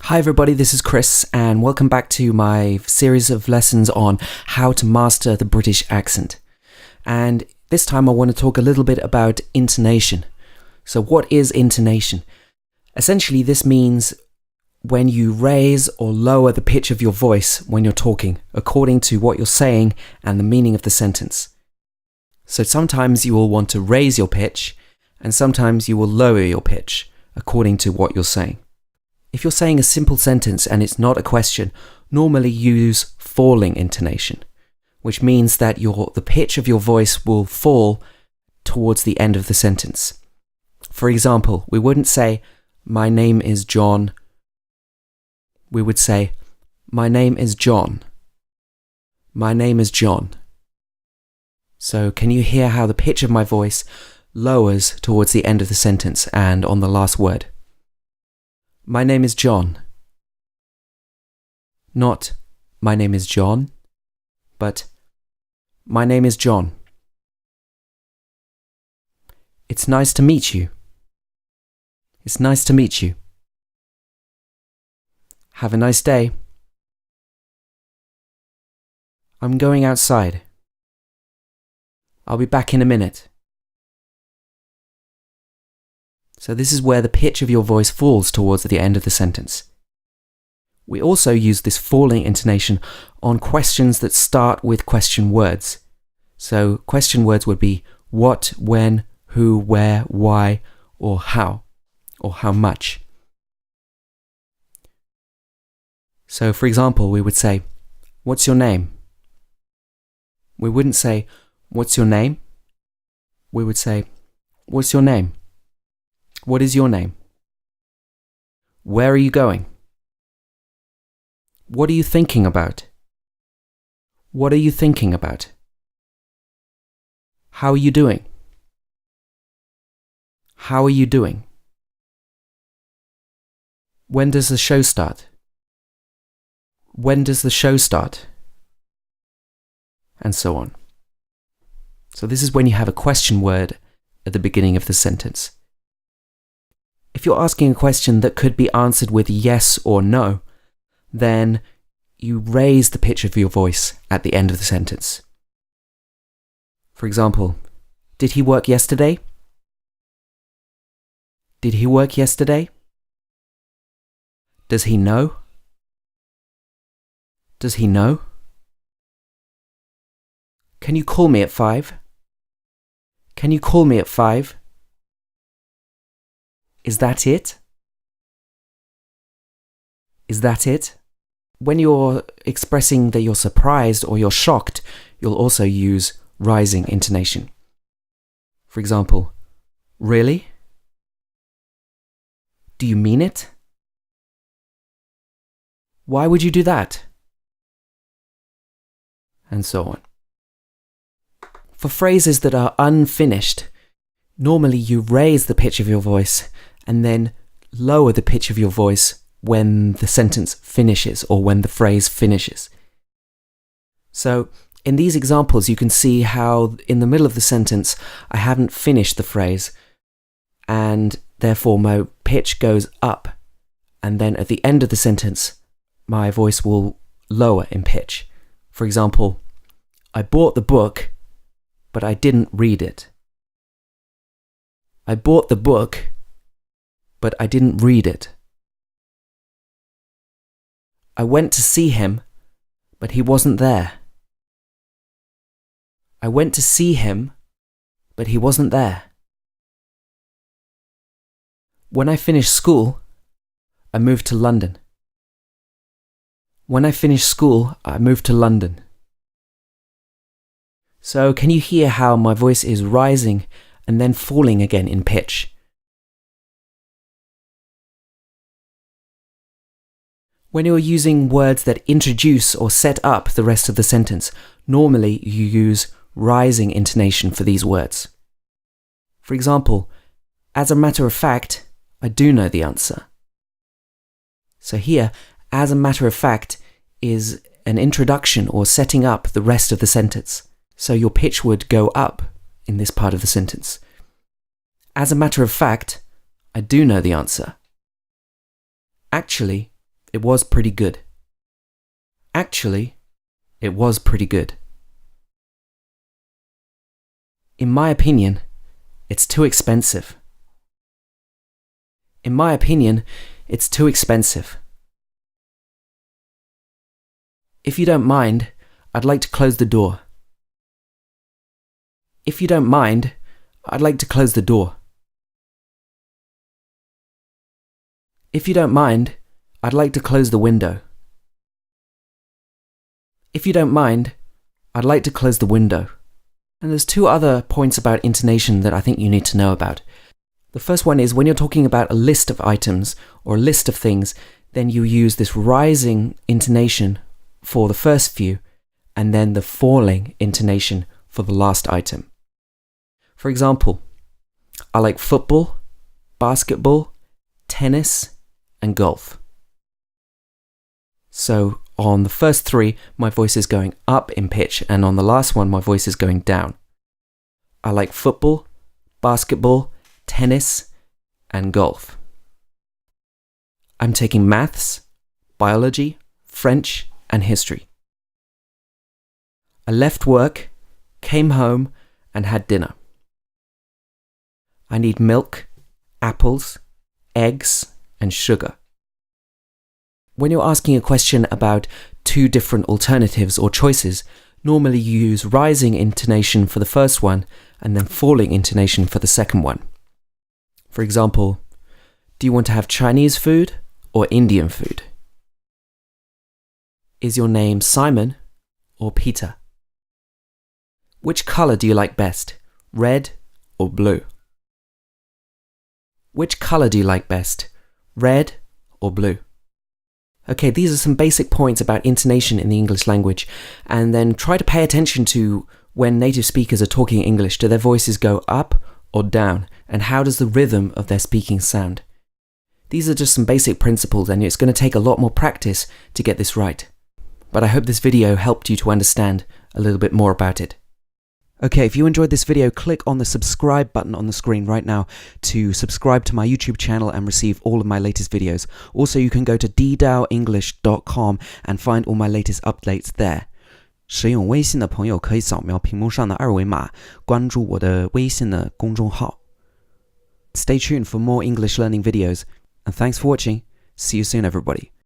Hi everybody, this is Chris and welcome back to my series of lessons on how to master the British accent. And this time I want to talk a little bit about intonation. So what is intonation? Essentially this means when you raise or lower the pitch of your voice when you're talking according to what you're saying and the meaning of the sentence. So sometimes you will want to raise your pitch and sometimes you will lower your pitch according to what you're saying. If you're saying a simple sentence and it's not a question, normally use falling intonation, which means that the pitch of your voice will fall towards the end of the sentence. For example, we wouldn't say, "My name is John." We would say, "My name is John. My name is John." So can you hear how the pitch of my voice lowers towards the end of the sentence and on the last word? My name is John. Not, my name is John, but my name is John. It's nice to meet you. It's nice to meet you. Have a nice day. I'm going outside. I'll be back in a minute. So this is where the pitch of your voice falls towards the end of the sentence. We also use this falling intonation on questions that start with question words. So question words would be what, when, who, where, why, or how much. So for example, we would say, "What's your name?" We wouldn't say, "What's your name?" We would say, "What's your name? What is your name? Where are you going? What are you thinking about? What are you thinking about? How are you doing? How are you doing? When does the show start? When does the show start?" And so on. So this is when you have a question word at the beginning of the sentence. If you're asking a question that could be answered with yes or no, then you raise the pitch of your voice at the end of the sentence. For example, did he work yesterday? Did he work yesterday? Does he know? Does he know? Can you call me at 5? Can you call me at 5? Is that it? Is that it? When you're expressing that you're surprised or you're shocked, you'll also use rising intonation. For example, "Really? Do you mean it? Why would you do that?" And so on. For phrases that are unfinished, normally you raise the pitch of your voice and then lower the pitch of your voice when the sentence finishes or when the phrase finishes. So in these examples you can see how in the middle of the sentence I haven't finished the phrase and therefore my pitch goes up, and then at the end of the sentence my voice will lower in pitch. For example, "I bought the book, but I didn't read it." I bought the book, but I didn't read it. I went to see him, but he wasn't there. I went to see him, but he wasn't there. When I finished school, I moved to London. When I finished school, I moved to London. So can you hear how my voice is rising and then falling again in pitch? When you're using words that introduce or set up the rest of the sentence, normally you use rising intonation for these words. For example, "As a matter of fact, I do know the answer." So here, "as a matter of fact" is an introduction or setting up the rest of the sentence. So your pitch would go up in this part of the sentence. "As a matter of fact, I do know the answer." Actually, it was pretty good. Actually, it was pretty good. In my opinion, it's too expensive. In my opinion, it's too expensive. If you don't mind, I'd like to close the door. If you don't mind, I'd like to close the door. If you don't mind, I'd like to close the window. If you don't mind, I'd like to close the window. And there's two other points about intonation that I think you need to know about. The first one is when you're talking about a list of items or a list of things, then you use this rising intonation for the first few and then the falling intonation for the last item. For example, I like football, basketball, tennis, and golf. So on the first three, my voice is going up in pitch, and on the last one, my voice is going down. I like football, basketball, tennis, and golf. I'm taking maths, biology, French, and history. I left work, came home, and had dinner. I need milk, apples, eggs, and sugar. When you're asking a question about two different alternatives or choices, normally you use rising intonation for the first one and then falling intonation for the second one. For example, do you want to have Chinese food or Indian food? Is your name Simon or Peter? Which color do you like best, red or blue? Which color do you like best, red or blue? Okay, these are some basic points about intonation in the English language, and then try to pay attention to when native speakers are talking English. Do their voices go up or down, and how does the rhythm of their speaking sound? These are just some basic principles, and it's going to take a lot more practice to get this right. But I hope this video helped you to understand a little bit more about it. Okay, if you enjoyed this video, click on the subscribe button on the screen right now to subscribe to my YouTube channel and receive all of my latest videos. Also, you can go to ddaoenglish.com and find all my latest updates there. 使用微信的朋友可以扫描屏幕上的二维码，关注我的微信的公众号。Stay tuned for more English learning videos, and thanks for watching. See you soon, everybody.